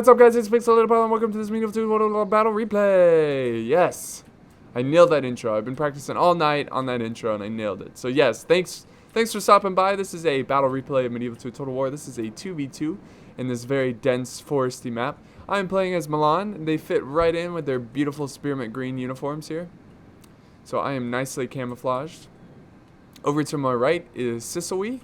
what's up guys, it's Pixelated and welcome to this Medieval 2 battle replay. Yes, I nailed that intro. I've been practicing all night on that intro and I nailed it. So yes, thanks for stopping by. This is a battle replay of Medieval 2 Total War. This is a 2v2 in this very dense foresty map. I'm playing as Milan and they fit right in with their beautiful spearmint green uniforms here. So I am nicely camouflaged. Over to my right is Sicily.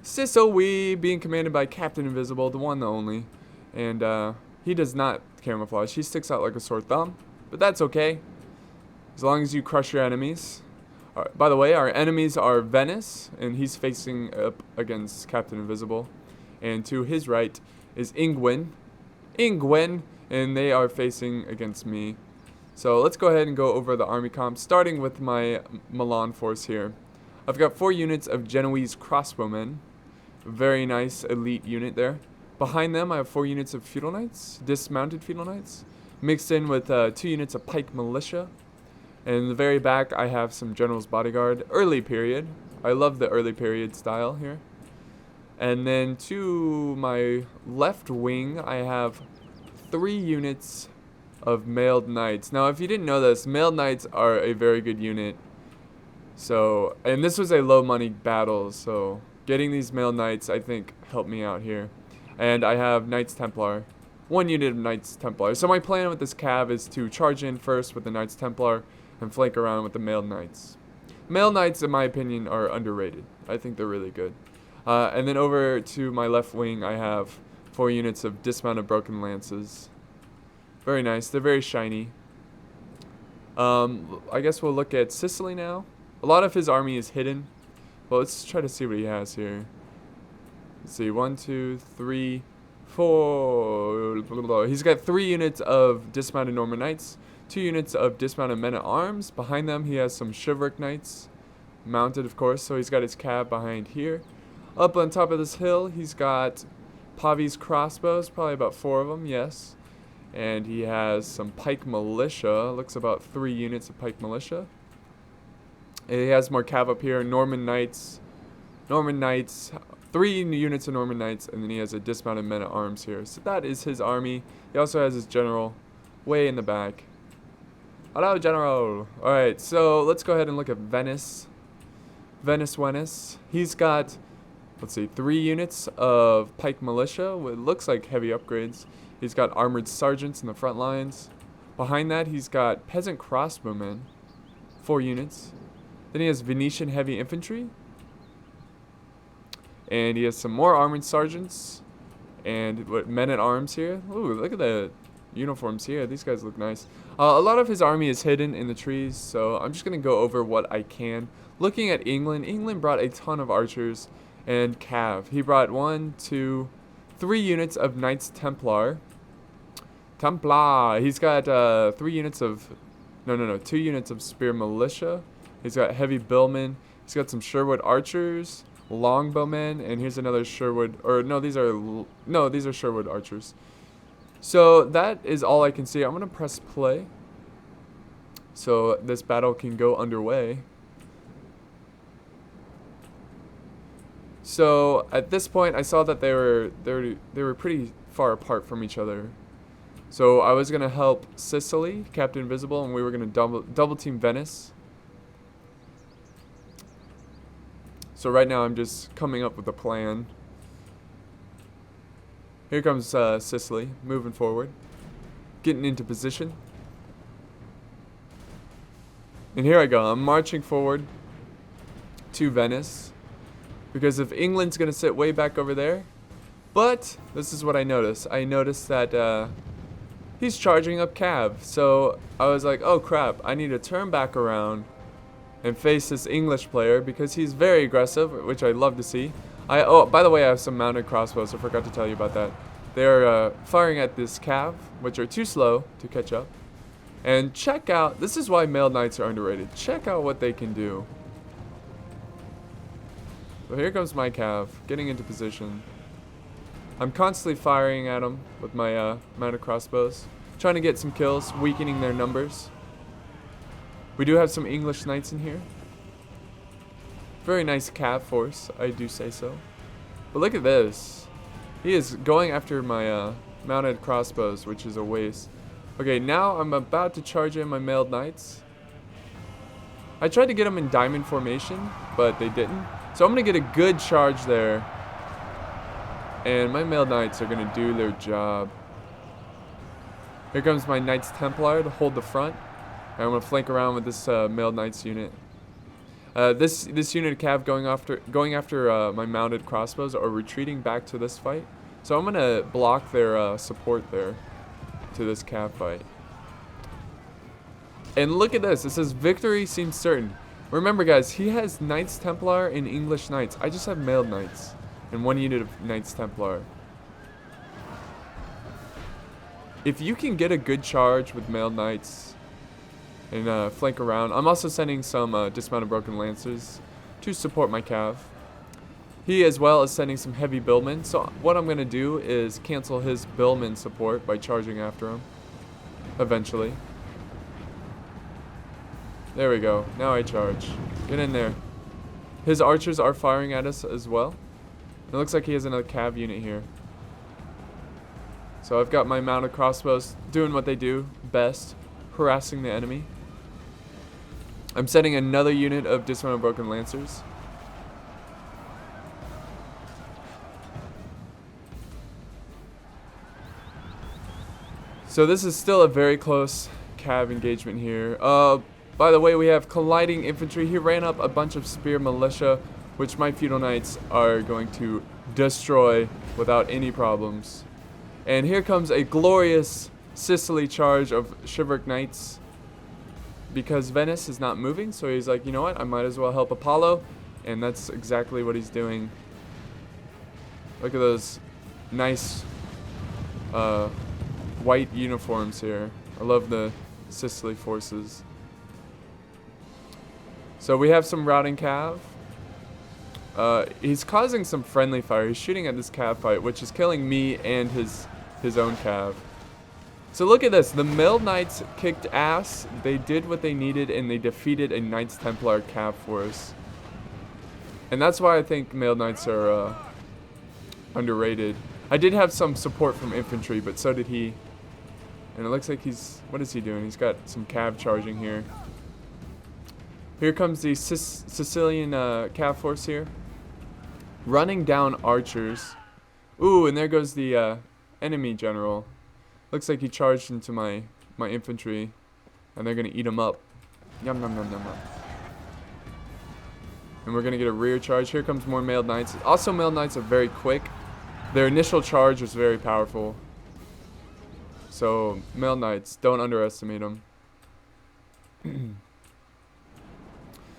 Sicily being commanded by Captain Invisible, the one, the only. And he does not camouflage. He sticks out like a sore thumb, but that's okay, as long as you crush your enemies. By the way, our enemies are Venice, and he's facing up against Captain Invisible. And to his right is Ingwen, and they are facing against me. So let's go ahead and go over the army comp, starting with my Milan force here. I've got 4 units of Genoese crossbowmen, very nice elite unit there. Behind them, I have 4 units of feudal knights, dismounted feudal knights, mixed in with 2 units of pike militia. And in the very back, I have some general's bodyguard, early period. I love the early period style here. And then to my left wing, I have 3 units of mailed knights. Now, if you didn't know this, mailed knights are a very good unit. So, and this was a low money battle, so getting these mailed knights, I think, helped me out here. And I have Knights Templar, 1 unit of Knights Templar. So my plan with this cav is to charge in first with the Knights Templar and flank around with the mailed knights. Mailed knights, in my opinion, are underrated. I think they're really good. And then over to my left wing, I have 4 units of dismounted broken lances. Very nice. They're very shiny. I guess we'll look at Sicily now. A lot of his army is hidden. Well, let's try to see what he has here. Let's see, 1, 2, 3, 4. He's got 3 units of dismounted Norman knights, 2 units of dismounted men at arms. Behind them, he has some chivalric knights, mounted, of course. So he's got his cav behind here. Up on top of this hill, he's got Pavi's crossbows, probably about 4 of them, yes. And he has some pike militia. Looks about 3 units of pike militia. And he has more cav up here. Norman knights, 3 units of Norman knights, and then he has a dismounted men at arms here. So that is his army. He also has his general way in the back. Hello, general. All right, so let's go ahead and look at Venice. Venice. He's got, let's see, 3 units of pike militia. It looks like heavy upgrades. He's got armored sergeants in the front lines. Behind that, he's got peasant crossbowmen, 4 units. Then he has Venetian heavy infantry. And he has some more armored sergeants and men at arms here. Ooh, look at the uniforms here. These guys look nice. A lot of his army is hidden in the trees, so I'm just going to go over what I can. Looking at England brought a ton of archers and cav. He brought 1, 2, 3 units of Knights Templar. He's got 3 units of, 2 units of spear militia. He's got heavy billmen. He's got some Sherwood archers, longbowmen, and here's another Sherwood, these are Sherwood archers. So that is all I can see. I'm gonna press play so this battle can go underway. So at this point, I saw that they were pretty far apart from each other. So I was gonna help Sicily, Captain Invisible, and we were gonna double team Venice. So right now I'm just coming up with a plan. Here comes Sicily, moving forward, getting into position. And here I go, I'm marching forward to Venice, because if England's gonna sit way back over there, but this is what I noticed. I noticed that he's charging up cav. So I was like, oh crap, I need to turn back around and face this English player because he's very aggressive, which I love to see. Oh, by the way, I have some mounted crossbows. I forgot to tell you about that. They're firing at this cav, which are too slow to catch up. And check out, this is why mailed knights are underrated. Check out what they can do. So here comes my cav, getting into position. I'm constantly firing at them with my mounted crossbows, trying to get some kills, weakening their numbers. We do have some English knights in here. Very nice cav force, I do say so. But look at this. He is going after my mounted crossbows, which is a waste. Okay, now I'm about to charge in my mailed knights. I tried to get them in diamond formation, but they didn't. So I'm going to get a good charge there. And my mailed knights are going to do their job. Here comes my Knights Templar to hold the front. I'm going to flank around with this mailed knights unit. This unit of cav going after my mounted crossbows are retreating back to this fight. So I'm going to block their support there to this cav fight. And look at this. It says victory seems certain. Remember, guys, he has Knights Templar and English Knights. I just have mailed knights and 1 unit of Knights Templar. If you can get a good charge with mailed knights and flank around. I'm also sending some dismounted broken lancers to support my cav. He as well is sending some heavy billmen. So what I'm going to do is cancel his billman support by charging after him eventually. There we go. Now I charge. Get in there. His archers are firing at us as well. It looks like he has another cav unit here. So I've got my mounted crossbows doing what they do best, harassing the enemy. I'm sending another unit of dismounted broken lancers. So this is still a very close cav engagement here. By the way, we have colliding infantry. He ran up a bunch of spear militia, which my feudal knights are going to destroy without any problems. And here comes a glorious Sicily charge of chivalric knights. Because Venice is not moving, so he's like, you know what, I might as well help Apollo. And that's exactly what he's doing. Look at those nice white uniforms here. I love the Sicily forces. So we have some routing cav. He's causing some friendly fire. He's shooting at this cav fight, which is killing me and his own cav. So look at this. The mailed knights kicked ass. They did what they needed, and they defeated a Knights Templar cav force. And that's why I think mailed knights are underrated. I did have some support from infantry, but so did he. And it looks like he's... What is he doing? He's got some cav charging here. Here comes the Sicilian cav force here. Running down archers. Ooh, and there goes the enemy general. Looks like he charged into my infantry. And they're going to eat him up. Yum, yum, yum, yum, yum. And we're going to get a rear charge. Here comes more mailed knights. Also, mailed knights are very quick. Their initial charge was very powerful. So, mailed knights, don't underestimate them.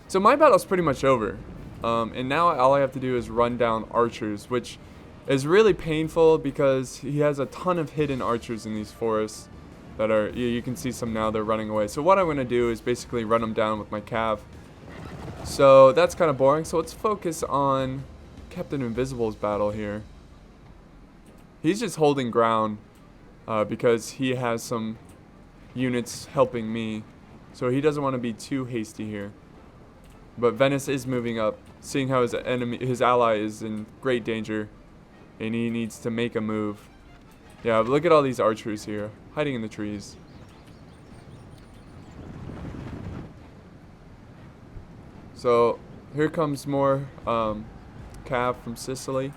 So my battle's pretty much over. And now all I have to do is run down archers, which is really painful because he has a ton of hidden archers in these forests that are, you can see some now, they're running away. So what I'm going to do is basically run them down with my cav. So that's kind of boring. So let's focus on Captain Invisible's battle here. He's just holding ground because he has some units helping me. So he doesn't want to be too hasty here. But Venice is moving up, seeing how his ally is in great danger, and he needs to make a move. Yeah, look at all these archers here, hiding in the trees. So here comes more cav from Sicily,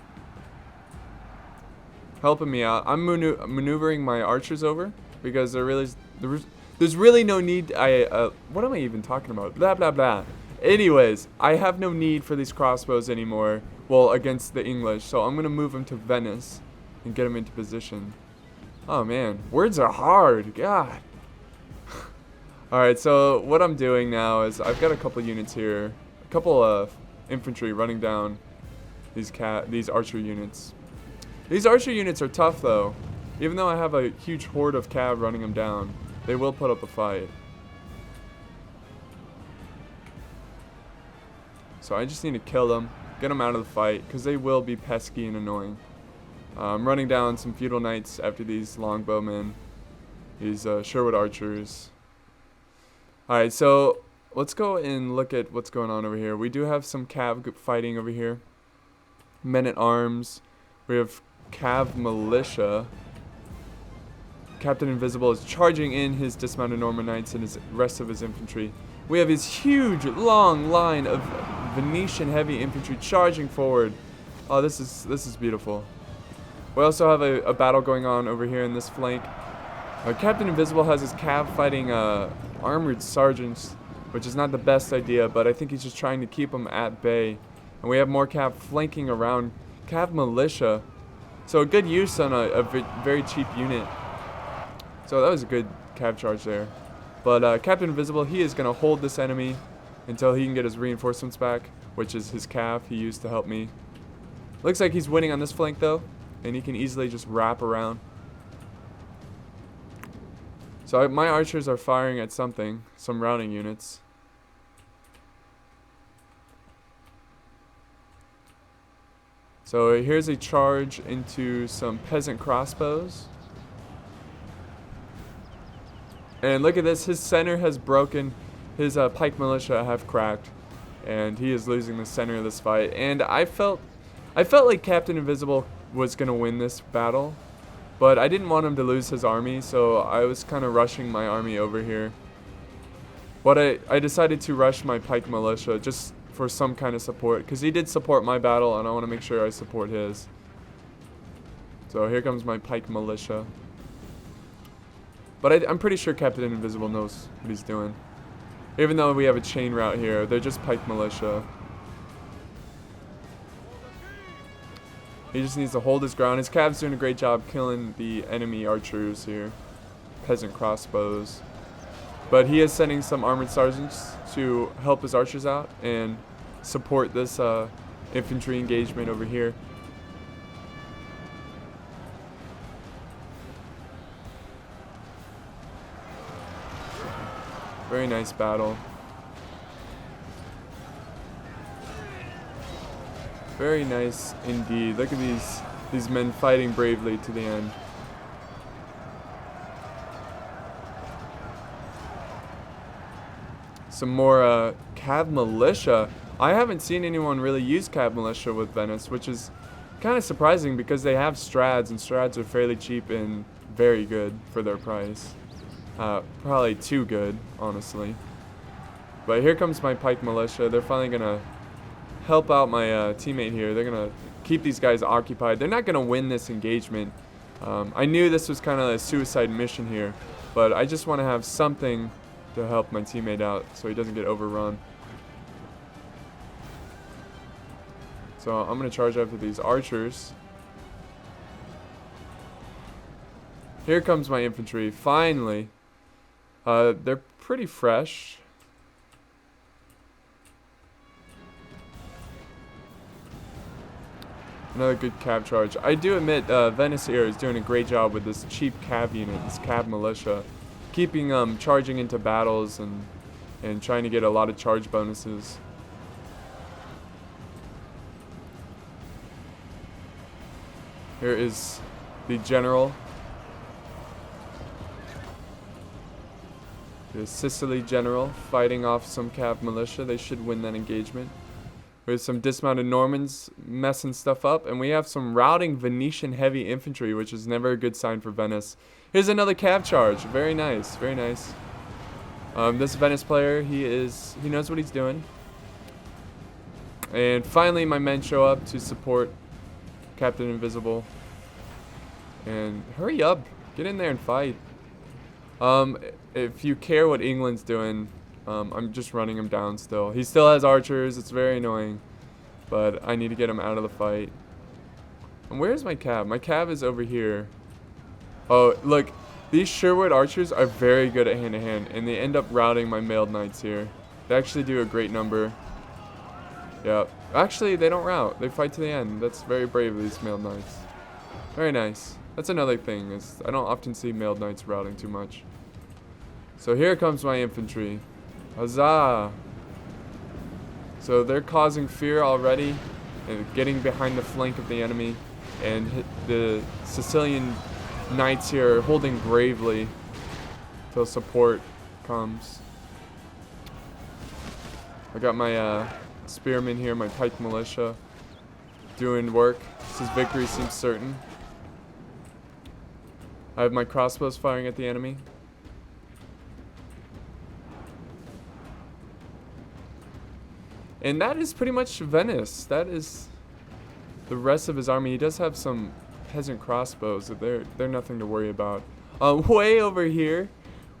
helping me out. I'm maneuvering my archers over because there's really no need. What am I even talking about? Blah blah blah. Anyways, I have no need for these crossbows anymore, well, against the English, so I'm going to move them to Venice and get them into position. Oh, man. Words are hard. God. Alright, so what I'm doing now is I've got a couple units here, a couple of infantry running down these archer units. These archer units are tough, though. Even though I have a huge horde of cav running them down, they will put up a fight. So I just need to kill them, get them out of the fight, because they will be pesky and annoying. I'm running down some feudal knights after these longbowmen, these Sherwood archers. Alright, so let's go and look at what's going on over here. We do have some cav fighting over here. Men at arms. We have cav militia. Captain Invisible is charging in his dismounted Norman knights and his rest of his infantry. We have his huge, long line of Venetian heavy infantry charging forward. Oh, this is beautiful. We also have a battle going on over here in this flank. Captain Invisible has his cav fighting armored sergeants, which is not the best idea, but I think he's just trying to keep them at bay. And we have more cav flanking around cav militia. So a good use on a very cheap unit. So that was a good cav charge there. But Captain Invisible, he is going to hold this enemy until he can get his reinforcements back, which is his cav he used to help me. Looks like he's winning on this flank though, and he can easily just wrap around. So my archers are firing at something, some routing units. So here's a charge into some peasant crossbows. And look at this, his center has broken, his pike militia have cracked, and he is losing the center of this fight. And I felt like Captain Invisible was going to win this battle, but I didn't want him to lose his army, so I was kind of rushing my army over here. But I decided to rush my pike militia just for some kind of support, because he did support my battle, and I want to make sure I support his. So here comes my pike militia. But I'm pretty sure Captain Invisible knows what he's doing. Even though we have a chain route here, they're just pike militia. He just needs to hold his ground. His cav's doing a great job killing the enemy archers here. Peasant crossbows. But he is sending some armored sergeants to help his archers out and support this infantry engagement over here. Very nice battle. Very nice indeed. Look at these men fighting bravely to the end. Some more cav militia. I haven't seen anyone really use cav militia with Venice, which is kind of surprising because they have strads, and strads are fairly cheap and very good for their price. Probably too good, honestly. But here comes my pike militia. They're finally gonna help out my teammate here. They're gonna keep these guys occupied. They're not gonna win this engagement. I knew this was kind of a suicide mission here, but I just want to have something to help my teammate out so he doesn't get overrun. So I'm gonna charge after these archers. Here comes my infantry, finally. They're pretty fresh. Another good cav charge. I do admit Venice here is doing a great job with this cheap cav unit, this cav militia. Keeping charging into battles and trying to get a lot of charge bonuses. Here is the general. The Sicily general fighting off some cav militia. They should win that engagement. There's some dismounted Normans messing stuff up, and we have some routing Venetian heavy infantry, which is never a good sign for Venice. Here's another cav charge. Very nice, very nice. This Venice player, he knows what he's doing. And finally, my men show up to support Captain Invisible. And hurry up, get in there and fight. If you care what England's doing, I'm just running him down still. He still has archers. It's very annoying. But I need to get him out of the fight. And where's my cav? My cav is over here. Oh, look. These Sherwood archers are very good at hand-to-hand. And they end up routing my mailed knights here. They actually do a great number. Yeah. Actually, they don't rout. They fight to the end. That's very brave of these mailed knights. Very nice. That's another thing. Is I don't often see mailed knights routing too much. So here comes my infantry. Huzzah! So they're causing fear already and getting behind the flank of the enemy, and the Sicilian knights here are holding bravely till support comes. I got my spearmen here, my pike militia, doing work. This victory seems certain. I have my crossbows firing at the enemy. And that is pretty much Venice. That is the rest of his army. He does have some peasant crossbows, but they're nothing to worry about. Way over here,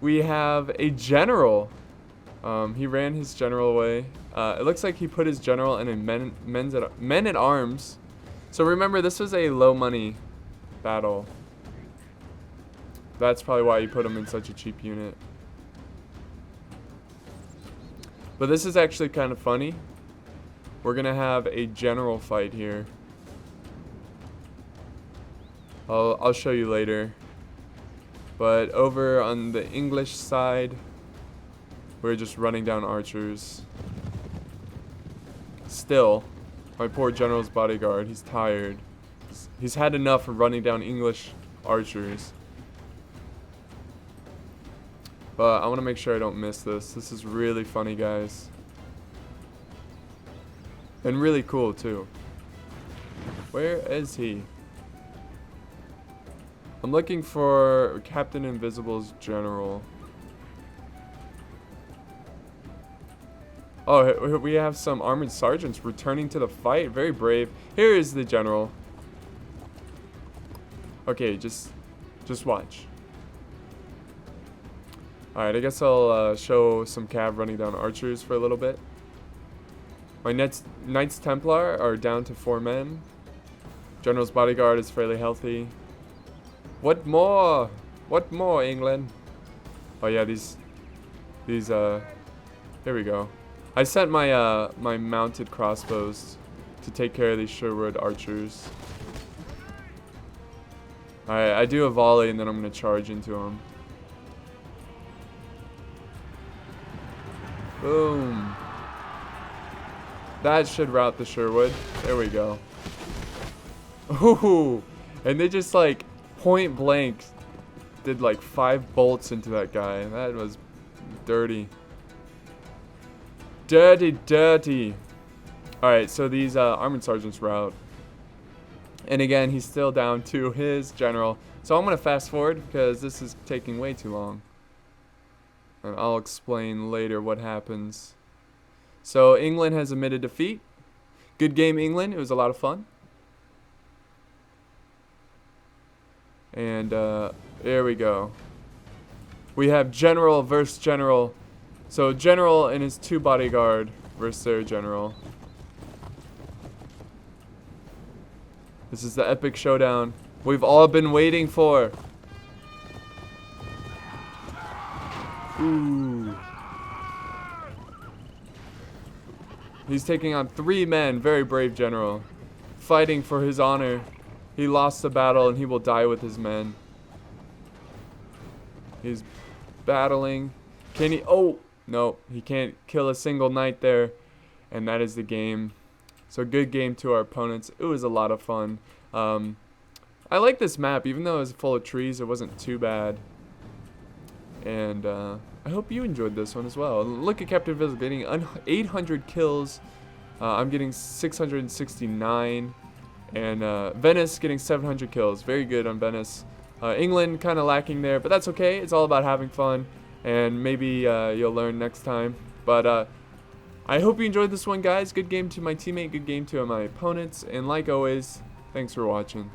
we have a general. He ran his general away. It looks like he put his general in a men at arms. So remember, this was a low money battle. That's probably why he put him in such a cheap unit. But this is actually kind of funny. We're gonna have a general fight here. I'll show you later. But over on the English side, we're just running down archers. Still, my poor general's bodyguard, he's tired. He's had enough of running down English archers. But I want to make sure I don't miss this. This is really funny, guys. And really cool, too. Where is he? I'm looking for Captain Invisible's general. Oh, we have some armored sergeants returning to the fight. Very brave. Here is the general. Okay, just watch. Alright, I guess I'll show some cav running down archers for a little bit. My Knights Templar are down to 4 men. General's bodyguard is fairly healthy. What more? What more, England? Oh yeah, these here we go. I sent my my mounted crossbows to take care of these Sherwood archers. Alright, I do a volley and then I'm gonna charge into them. Boom. That should rout the Sherwood. There we go. Ooh. And they just like point blank did like 5 bolts into that guy. That was dirty. Dirty. Alright, so these armored sergeants rout. And again, he's still down to his general. So I'm going to fast forward because this is taking way too long. And I'll explain later what happens. So England has admitted defeat. Good game, England. It was a lot of fun. And there we go. We have general versus general. So general and his 2 bodyguard versus their general. This is the epic showdown we've all been waiting for. Ooh. He's taking on 3 men, very brave general, fighting for his honor. He lost the battle and he will die with his men. He's battling. Can he? Oh, no, he can't kill a single knight there. And that is the game. So good game to our opponents. It was a lot of fun. I like this map, even though it was full of trees, it wasn't too bad. And I hope you enjoyed this one as well. Look at Captain Invisible getting 800 kills. I'm getting 669. And Venice getting 700 kills. Very good on Venice. England kind of lacking there, but that's okay. It's all about having fun. And maybe you'll learn next time. But I hope you enjoyed this one, guys. Good game to my teammate. Good game to my opponents. And like always, thanks for watching.